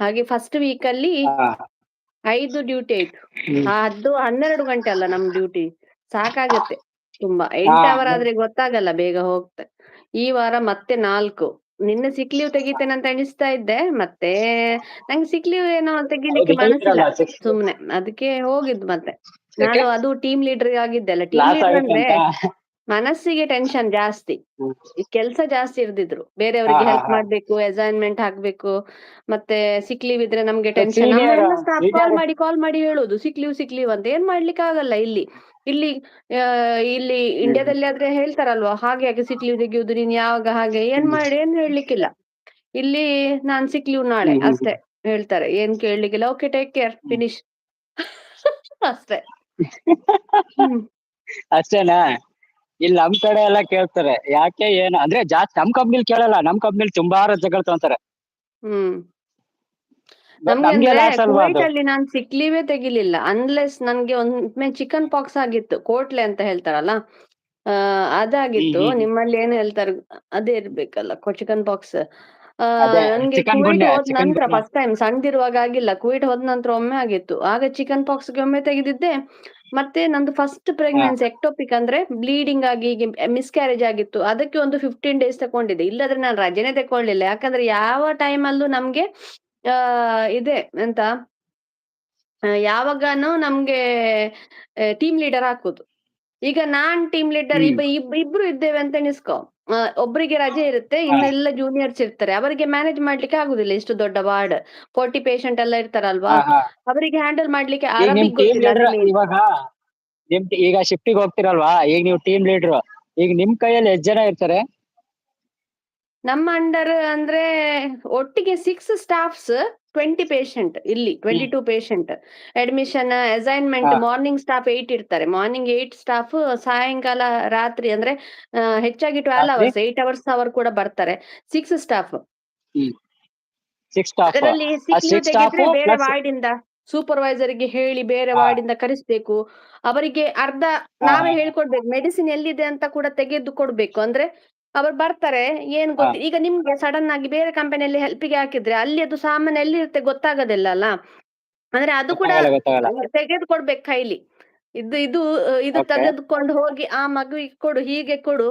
ಹಾಗೆ ಫಸ್ಟ್ ವೀಕಲ್ಲಿ ಹಾ 5 ಡ್ಯೂಟಿ ಆಯ್ತು. ಹ್ಮ್ ಅದು 12 ಗಂಟೆ ಅಲ್ಲ ನಮ್ ಡ್ಯೂಟಿ. ಸಾಕಾಗತ್ತೆ ತುಂಬಾ. ಹಾ 8 ಅವರ್ ಆದ್ರೆ ಗೊತ್ತಾಗಲ್ಲ, ಬೇಗ ಹೋಗ್ತೆ. ಈ ವಾರ ಮತ್ತೆ 4. ನಿನ್ನೆ ಸಿಕ್ ಲೀವ್ ತೆಗಿತೇನೆ ಅಂತ ಎಣಿಸ್ತಾ ಇದ್ದೆ, ಮತ್ತೆ ನಂಗೆ ಸಿಕ್ ಲೀವ್ ಏನೋ ತೆಗಿಲಿಕ್ಕೆ ಹೌದು ಮನಸ್ಸಿಲ್ಲ. ಹೇಳಿದ್ರಲ್ಲ 6 ಸುಮ್ನೆ ಅದಕ್ಕೆ ಹೋಗಿದ್ ಮತ್ತೆ. ಯಾಕೆ ನಾನು ಅದು ಟೀಮ್ ಲೀಡರ್ ಆಗಿದ್ದೆಲ್ಲ. ಟೀಮ್ ಲಾಸ್ ಲೀಡರ್ ಆಯ್ತು ಅಂದ್ರೆ ಅಂತ. ಮನಸ್ಸಿಗೆ ಟೆನ್ಷನ್ ಜಾಸ್ತಿ. ಹ್ಮ್. ಈ ಕೆಲ್ಸ ಜಾಸ್ತಿ ಇರ್ದಿದ್ರು, ಹಾ ಬೇರೆಯವರಿಗೆ ಹಾ ಹೆಲ್ಪ್ ಹಾ ಮಾಡ್ಬೇಕು, ಅಸೈನ್ಮೆಂಟ್ ಹಾಕ್ಬೇಕು, ಮತ್ತೆ ಸಿಕ್ ಲೀವ್ ಇದ್ರೆ ನಮ್ಗೆ ಟೆನ್ಷನ್. ಸೀನಿಯರ್ ನಮ್ಮೆಲ್ಲ ಸ್ಟಾಫ್ ಸೀನಿಯರ್ ಕಾಲ್ ಮಾಡಿ ಹೇಳುದು ಸಿಕ್ ಲೀವ್ ಅಂತ. ಏನ್ ಮಾಡ್ಲಿಕ್ಕೆ ಆಗಲ್ಲ ಇಲ್ಲಿ. ಇಲ್ಲಿ ಆ, ಇಲ್ಲಿ ಹ್ಮ್ ಇಂಡಿಯಾದಲ್ಲಿ ಆದ್ರೆ ಹೇಳ್ತಾರಲ್ವಾ, ಹಾಗೆ ಹಾಗೆ ಸಿಕ್ ಲೀವ್ ತೆಗಿಯುದು, ನೀನ್ ಯಾವಾಗ ಹಾಗೆ ಏನ್ ಹೇಳ್ಲಿಕ್ಕಿಲ್ಲ. ಇಲ್ಲಿ ನಾನ್ ಸಿಕ್ ಲೀವ್ ನಾಳೆ ಹ್ಮ್ ಹ್ಮ್ ಅಷ್ಟೇ ಹೇಳ್ತಾರೆ, ಏನ್ ಕೇಳ್ಲಿಕ್ಕಿಲ್ಲ. ಓಕೆ, ಟೇಕ್ ಕೇರ್, ಹ್ಮ್ ಫಿನಿಶ್ ಅಷ್ಟೇ. ಹ್ಮ್. ಹ್ಮ್ ಅಷ್ಟೇನಾ? ಇಲ್ಲಿ ನಮ್ ಕಡೆ ಎಲ್ಲ ಕೇಳ್ತಾರೆ, ಯಾಕೆ ಏನು ಅಂದ್ರೆ ಜಾಸ್ತಿ ನಮ್ ಕಂಪ್ನಿಲ್ ಕೇಳಲ್ಲ. ನಮ್ ಕಂಪ್ನಿಲ್ ತುಂಬಾ ರಜೆಗಳು ತಗೊಂತಾರೆ. ಹ್ಮ್ ಬಟ್ ನಮ್ಗೆ ನಮ್ಗೆ ಅಂದ್ರೆ ಲಾಸ್ ಅಲ್ವಾ ಕುವೈಟ್ ಅದು. ಅಲ್ಲಿ ನಾನು ಸಿಕ್ ಲೀವೇ ತೆಗಿಲಿಲ್ಲ, ಅನ್ಲೆಸ್ ನನ್ಗೆ ಒಮ್ಮೆ ಚಿಕನ್ ಪಾಕ್ಸ್ ಆಗಿತ್ತು, ಕೋಟ್ಲೆ ಅಂತ ಹೇಳ್ತಾರಲ್ಲ, ಹ್ಮ್ ಅದಾಗಿತ್ತು. ಹ್ಮ್ ಹ್ಮ್. ನಿಮ್ಮಲ್ಲಿ ಏನ್ ಹೇಳ್ತಾರೆ ಅದೇ ಇರ್ಬೇಕಲ್ಲ, ಚಿಕನ್ ಪಾಕ್ಸ್. ಅದೇ ನನ್ಗೆ ಚಿಕನ್ ಕುವೈಟ್ ಗುನ್ಯ ಹೋದ್ ಚಿಕನ್ ನಂತರ ಗುನ್ಯ. ಫಸ್ಟ್ ಟೈಮ್, ಸಣ್ಣದಿರುವಾಗ ಆಗಿಲ್ಲ, ಕುವೈಟ್ ಹೋದ್ ನಂತರ ಒಮ್ಮೆ ಆಗಿತ್ತು. ಆಗ ಚಿಕನ್ ಪಾಕ್ಸ್ಗೆ ಒಮ್ಮೆ ತೆಗೆದಿದ್ದೆ. ಮತ್ತೆ ನಂದು ಫಸ್ಟ್ ಹಾ ಪ್ರೆಗ್ನೆನ್ಸಿ ಎಕ್ಟೋಪಿಕ್ ಅಂದ್ರೆ ಬ್ಲೀಡಿಂಗ್ ಆಗಿ ಮಿಸ್ಕ್ಯಾರೇಜ್ ಆಗಿತ್ತು. ಅದಕ್ಕೆ ಒಂದು 15 ಡೇಸ್ ತಗೊಂಡಿದ್ದೆ. ಇಲ್ಲದ್ರೆ ನಾನು ರಜೆನೆ ತಕೊಳ್ಳಿಲ್ಲ, ಯಾಕಂದ್ರೆ ಯಾವ ಟೈಮ್ ಅಲ್ಲೂ ನಮ್ಗೆ ಇದೆ ಎಂತ, ಯಾವಾಗನೂ ನಮ್ಗೆ ಟೀಮ್ ಲೀಡರ್ ಹಾಕುದು. ಈಗ ನಾನ್ ಟೀಮ್ ಲೀಡರ್, ಹ್ಮ್ ಇಬ್ರು ಇದ್ದೇವೆ ಅಂತ ಎಣಿಸ್ಕೊ. ಒಬ್ಬರಿಗೆ ರಜೆ ಇರುತ್ತೆ, ಹಾ. ಇನ್ನೆಲ್ಲ ಜೂನಿಯರ್ಸ್ ಇರ್ತಾರೆ. ಅವರಿಗೆ ಮ್ಯಾನೇಜ್ ಮಾಡ್ಲಿಕ್ಕೆ ಆಗುದಿಲ್ಲ, ಇಷ್ಟು ದೊಡ್ಡ ವಾರ್ಡ್, 40 ಪೇಷಂಟ್ ಎಲ್ಲ ಇರ್ತಾರಲ್ವಾ, ಹಾ ಹಾ. ಅವರಿಗೆ ಹ್ಯಾಂಡಲ್ ಮಾಡ್ಲಿಕ್ಕೆ. ಈಗ ನಿಮ್ ಅರಬಿಕ್ ಟೀಮ್ ಗೊತ್ತಿಲ್ಲ, ಅದೇ ಲೀಡರ್ ಮೇನ್. ಇವಾಗ ಈಗ ಶಿಫ್ಟಿಗೆ ಹೋಗ್ತಿರಲ್ವಾ, ಈಗ ನೀವು ಟೀಮ್ ಲೀಡರ್, ಈಗ ನಿಮ್ ಕೈಯಲ್ಲಿ ಎಷ್ಟು ಜನ ಇರ್ತಾರೆ? ನಮ್ಮ ಅಂಡರ್ ಅಂದ್ರೆ ಒಟ್ಟಿಗೆ 6 ಸ್ಟಾಫ್ಸ್, 20 ಪೇಷಂಟ್. ಇಲ್ಲಿ ಹ್ಮ್ 22 ಪೇಷಂಟ್. Admission, assignment. ಹಾ ಮಾರ್ನಿಂಗ್ ಸ್ಟಾಫ್ 8 ಇರ್ತಾರೆ. ಮಾರ್ನಿಂಗ್ 8 ಸ್ಟಾಫ್, ಸಾಯಂಕಾಲ ರಾತ್ರಿ ಅಂದ್ರೆ ಹೆಚ್ಚಾಗಿ 12 ರಾತ್ರಿ ಅವರ್ಸ್, 8 ಅವರ್ಸ್ ಅವರು ಕೂಡ ಬರ್ತಾರೆ. 6 ಸ್ಟಾಫ್. ಹ್ಮ್ 6 ಸ್ಟಾಫ್. ಅದರಲ್ಲಿ ಆ ಸಿಕ್ ಲೀವ್ 6 ಸ್ಟಾಫ್ ತೆಗಿದ್ರೆ ಬೇರೆ ಪ್ಲಸ್. ವಾರ್ಡಿಂದ ಸೂಪರ್ವೈಸರ್ಗೆ ಹೇಳಿ ಬೇರೆ ಹಾ ವಾರ್ಡಿಂದ ಕರೆಸ್ಬೇಕು. ಅವರಿಗೆ ಅರ್ಧ ಹಾ ನಾವೇ ಹಾ ಹೇಳ್ಕೊಡ್ಬೇಕು, ಮೆಡಿಸಿನ್ ಎಲ್ಲಿದೆ ಅಂತ ಕೂಡ ತೆಗೆದು ಕೊಡ್ಬೇಕು. ಅಂದ್ರೆ ಅವ್ರು ಬರ್ತಾರೆ, ಏನ್ ಹಾ. ಈಗ ನಿಮ್ಗೆ ಸಡನ್ ಆಗಿ ಬೇರೆ ಕಂಪನಿಯಲ್ಲಿ ಹೆಲ್ಪಿಗೆ ಹಾಕಿದ್ರೆ, ಅಲ್ಲಿ ಅದು ಸಾಮಾನು ಎಲ್ಲಿರುತ್ತೆ ಗೊತ್ತಾಗೋದಿಲ್ಲ ಅಲ್ಲ. ಅಂದ್ರೆ ಅದು ಕೂಡ ಗೊತ್ತಾಗಲ್ಲ. ತೆಗೆದು ಕೊಡ್ಬೇಕು ಕೈಲಿ. ಇದು ಇದು ಇದು ಓಕೆ. ತೆಗೆದುಕೊಂಡು ಹೋಗಿ ಆ ಮಗುವಿಗೆ ಕೊಡು, ಹೀಗೆ ಕೊಡು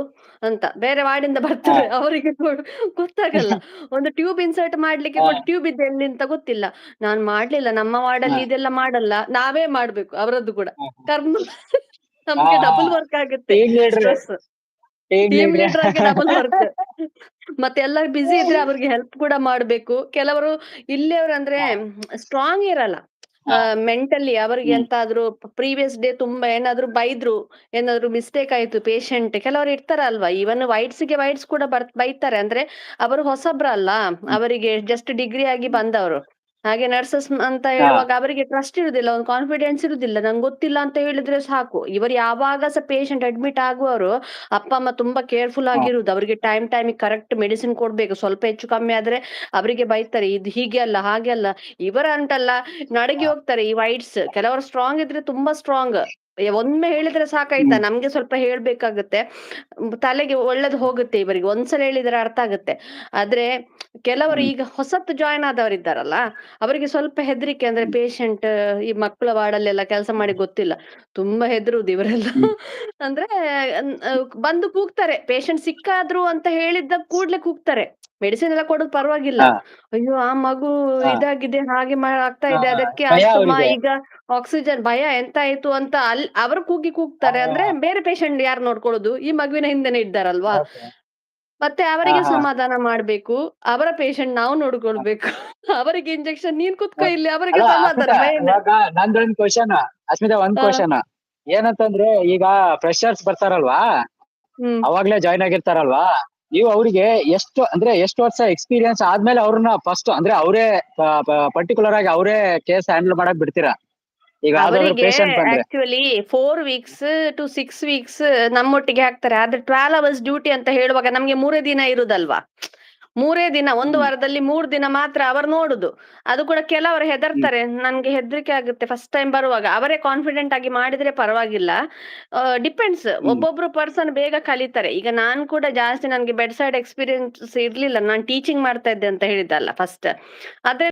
ಅಂತ. ಬೇರೆ ವಾರ್ಡಿಂದ ಹಾ ಬರ್ತಾರೆ, ಅವರಿಗೆ ಕೊಡು, ಗೊತ್ತಾಗಲ್ಲ. ಒಂದು ಟ್ಯೂಬ್ ಇನ್ಸರ್ಟ್ ಮಾಡ್ಲಿಕ್ಕೆ ಹಾ ಕೊಡು, ಟ್ಯೂಬ್ ಇದೆ ಎಲ್ಲಿ ಅಂತ ಗೊತ್ತಿಲ್ಲ. ನಾನ್ ಮಾಡ್ಲಿಲ್ಲ, ನಮ್ಮ ಹಾ ವಾರ್ಡಲ್ಲಿ ಇದೆಲ್ಲ ಮಾಡಲ್ಲ, ನಾವೇ ಮಾಡ್ಬೇಕು ಅವರದ್ದು ಕೂಡ. ಕರ್ಮ ಹಾ ನಮ್ಗೆ ಹಾ. ಡಬಲ್ ವರ್ಕ್ ಆಗುತ್ತೆ, team leader stress. Team team leader. Leader ಆಗಿ ಡಬಲ್ ವರ್ಕ್. ಮತ್ತೆ ಎಲ್ಲರೂ ಬಿಸಿ ಇದ್ರೆ ಅವ್ರಿಗೆ ಹೆಲ್ಪ್ ಕೂಡ ಮಾಡ್ಬೇಕು. ಕೆಲವರು ಇಲ್ಲಿಯವರು ಅಂದ್ರೆ ಸ್ಟ್ರಾಂಗ್ ಇರಲ್ಲ ಹಾ ಮೆಂಟಲಿ. ಅವರಿಗೆ ಹ್ಮ್ ಎಂತಾದ್ರೂ ಪ್ರೀವಿಯಸ್ ಡೇ ತುಂಬಾ ಏನಾದ್ರು ಬೈದ್ರು, ಏನಾದ್ರು ಮಿಸ್ಟೇಕ್ ಆಯ್ತು ಪೇಷಂಟ್, ಕೆಲವರು ಇರ್ತಾರಲ್ವಾ. ಇವನ್ ವೈಟ್ಸ್ ಕೂಡ ಬೈತಾರೆ. ಅಂದ್ರೆ ಅವರು ಹೊಸಬ್ರಲ್ಲ, ಹ್ಮ್. ಅವರಿಗೆ ಜಸ್ಟ್ ಡಿಗ್ರಿ ಆಗಿ ಬಂದವರು. ಹಾಗೆ ನರ್ಸಸ್ ಅಂತ ಹಾ ಹೇಳುವಾಗ ಅವರಿಗೆ ಟ್ರಸ್ಟ್ ಇರುದಿಲ್ಲ, ಒಂದು ಕಾನ್ಫಿಡೆನ್ಸ್ ಇರುದಿಲ್ಲ. ನಂಗೆ ಗೊತ್ತಿಲ್ಲ ಅಂತ ಹೇಳಿದ್ರೆ ಸಾಕು. ಇವರು ಯಾವಾಗ ಸಹ ಪೇಷಂಟ್ ಅಡ್ಮಿಟ್ ಆಗುವವರು ಅಪ್ಪ ಅಮ್ಮ ತುಂಬಾ ಕೇರ್ಫುಲ್ ಹಾ ಆಗಿರುದು. ಅವರಿಗೆ ಟೈಮಿಗೆ ಕರೆಕ್ಟ್ ಮೆಡಿಸಿನ್ ಕೊಡ್ಬೇಕು. ಸ್ವಲ್ಪ ಹೆಚ್ಚು ಕಮ್ಮಿ ಆದ್ರೆ ಅವರಿಗೆ ಬೈತಾರೆ, ಇದು ಹೀಗೆ ಅಲ್ಲ ಹಾಗೆ ಅಲ್ಲ. ಇವರ ಅಂತಲ್ಲ, ನಡಗಿ ಹಾ. ಹೋಗ್ತಾರೆ ಈ ವೈಟ್ಸ್. ಕೆಲವರು ಸ್ಟ್ರಾಂಗ್ ಇದ್ರೆ ತುಂಬಾ ಸ್ಟ್ರಾಂಗ್. ಒಮ್ಮೆ ಹೇಳಿದ್ರೆ ಸಾಕಾಯ್ತಾ, ಹ್ಮ್ ನಮ್ಗೆ ಸ್ವಲ್ಪ ಹೇಳ್ಬೇಕಾಗತ್ತೆ, ತಲೆಗೆ ಒಳ್ಳೇದು ಹೋಗುತ್ತೆ. ಇವರಿಗೆ ಒಂದ್ಸಲ ಹೇಳಿದ್ರೆ ಅರ್ಥ ಆಗುತ್ತೆ. ಆದ್ರೆ ಕೆಲವರು ಹ್ಮ್ ಈಗ ಹೊಸತ್ತು ಜಾಯ್ನ್ ಆದವರಿದ್ದಾರಲ್ಲ, ಅವರಿಗೆ ಸ್ವಲ್ಪ ಹೆದರಿಕೆ. ಅಂದ್ರೆ ಹ್ಮ್ ಪೇಷಂಟ್ ಈ ಮಕ್ಕಳ ವಾರ್ಡಲ್ಲೆಲ್ಲ ಕೆಲಸ ಮಾಡಿ ಗೊತ್ತಿಲ್ಲ, ತುಂಬಾ ಹೆದರುದು ಇವರೆಲ್ಲ. ಹ್ಮ್. ಅಂದ್ರೆ ಬಂದು ಕೂಗ್ತಾರೆ, ಪೇಷಂಟ್ ಸಿಕ್ಕಾದ್ರು ಅಂತ ಹೇಳಿದ್ದ ಕೂಡ್ಲೆ ಕೂಗ್ತಾರೆ. ಮೆಡಿಸಿನ್ ಎಲ್ಲ ಕೊಡೋದು ಪರವಾಗಿಲ್ಲ, ಹಾ ಅಯ್ಯೋ ಆ ಮಗು ಹಾ ಇದಾಗಿದೆ, ಹಾಗೆ ಆಗ್ತಾ ಹಾ ಇದೆ, ಹಾ. ಅದಕ್ಕೆ ಭಯ ಅಸ್ತಮಾ, ಅವರಿಗೆ. ಈಗ ಆಕ್ಸಿಜನ್, ಭಯ ಎಂತ ಆಯ್ತು ಅಂತ ಅಲ್ಲಿ ಅವರು ಕೂಗ್ತಾರೆ. ಅಂದ್ರೆ ಬೇರೆ ಪೇಷಂಟ್ ಯಾರು ನೋಡ್ಕೊಳ್ಳೋದು, ಈ ಮಗುವಿನ ಹಿಂದೆನೆ ಇದ್ದಾರಲ್ವಾ. ಓಕೆ. ಮತ್ತೆ ಹಾ ಅವರಿಗೆ ಹಾ. ಸಮಾಧಾನ ಮಾಡ್ಬೇಕು, ಅವರ ಪೇಷಂಟ್ ನಾವು ನೋಡ್ಕೊಳ್ಬೇಕು. ಅವರಿಗೆ ಇಂಜೆಕ್ಷನ್ ನೀನ್ ಕುತ್ಕೋ ಓಕೆ. ಇಲ್ಲಿ, ಅವರಿಗೆ ಅಲ್ಲ ಸಮಾಧಾನ ಅಸ್ಮಿತಾ, ಮೇನ್. ಇವಾಗ ನಂದೊಂದ್ ಕ್ವಶನ್. ಅಸ್ಮಿತಾ, ಒಂದ್ ಕ್ವಶನ್ ಏನಂತಂದ್ರೆ, ಈಗ ಫ್ರೆಶರ್ಸ್ ಬರ್ತಾರಲ್ವಾ, ಹ್ಮ್ ಅವಾಗ್ಲೇ ಜಾಯ್ನ್ ಆಗಿರ್ತಾರಲ್ವಾ, ನೀವು ಅವ್ರಿಗೆ ಎಷ್ಟು ವರ್ಷ ಎಕ್ಸ್ಪೀರಿಯನ್ಸ್ ಆದ್ಮೇಲೆ ಅವ್ರನ್ನ ಫಸ್ಟ್ ಅಂದ್ರೆ ಅವರೇ ಪರ್ಟಿಕ್ಯುಲರ್ ಆಗಿ ಅವರೇ ಕೇಸ್ ಹ್ಯಾಂಡಲ್ ಮಾಡಕ್ ಬಿಡ್ತೀರಾ? ಈಗ ಯಾವ್ದಾದ್ರು ಅವರಿಗೆ ಪೇಷಂಟ್ ಬಂದ್ರೆ. ಆಕ್ಚುಲಿ 4 ವೀಕ್ಸ್ to 6 ವೀಕ್ಸ್ ನಮ್ಮೊಟ್ಟಿಗೆ ಹಾಕ್ತಾರೆ. ಆದ್ರೆ 12 ಅವರ್ಸ್ ಡ್ಯೂಟಿ ಅಂತ ಹೇಳುವಾಗ ನಮ್ಗೆ 3 ದಿನ ಇರುದಲ್ವಾ. 3 ದಿನ, ಒಂದು ಹ್ಮ್ ವಾರದಲ್ಲಿ 3 ದಿನ ಮಾತ್ರ ಅವರು ನೋಡುದು. ಅದು ಕೂಡ ಕೆಲವರು ಹ್ಮ್ ಹೆದರ್ತಾರೆ. ನನ್ಗೆ ಹೆದರಿಕೆ ಆಗುತ್ತೆ ಫಸ್ಟ್ ಟೈಮ್ ಬರುವಾಗ. ಅವರೇ ಕಾನ್ಫಿಡೆಂಟ್ ಆಗಿ ಮಾಡಿದ್ರೆ ಪರವಾಗಿಲ್ಲ. ಡಿಪೆಂಡ್ಸ್. ಹ್ಮ್ ಒಬ್ಬೊಬ್ರು ಪರ್ಸನ್ ಬೇಗ ಕಲಿತಾರೆ. ಈಗ ನಾನ್ ಕೂಡ ಜಾಸ್ತಿ ನನ್ಗೆ ಬೆಡ್ ಸೈಡ್ ಎಕ್ಸ್‌ಪೀರಿಯನ್ಸ್ ಇರ್ಲಿಲ್ಲ. ನಾನ್ ಟೀಚಿಂಗ್ ಮಾಡ್ತಾ ಇದ್ದೆ ಅಂತ ಹೇಳಿದ್ದಲ್ಲ ಫಸ್ಟ್. ಆದ್ರೆ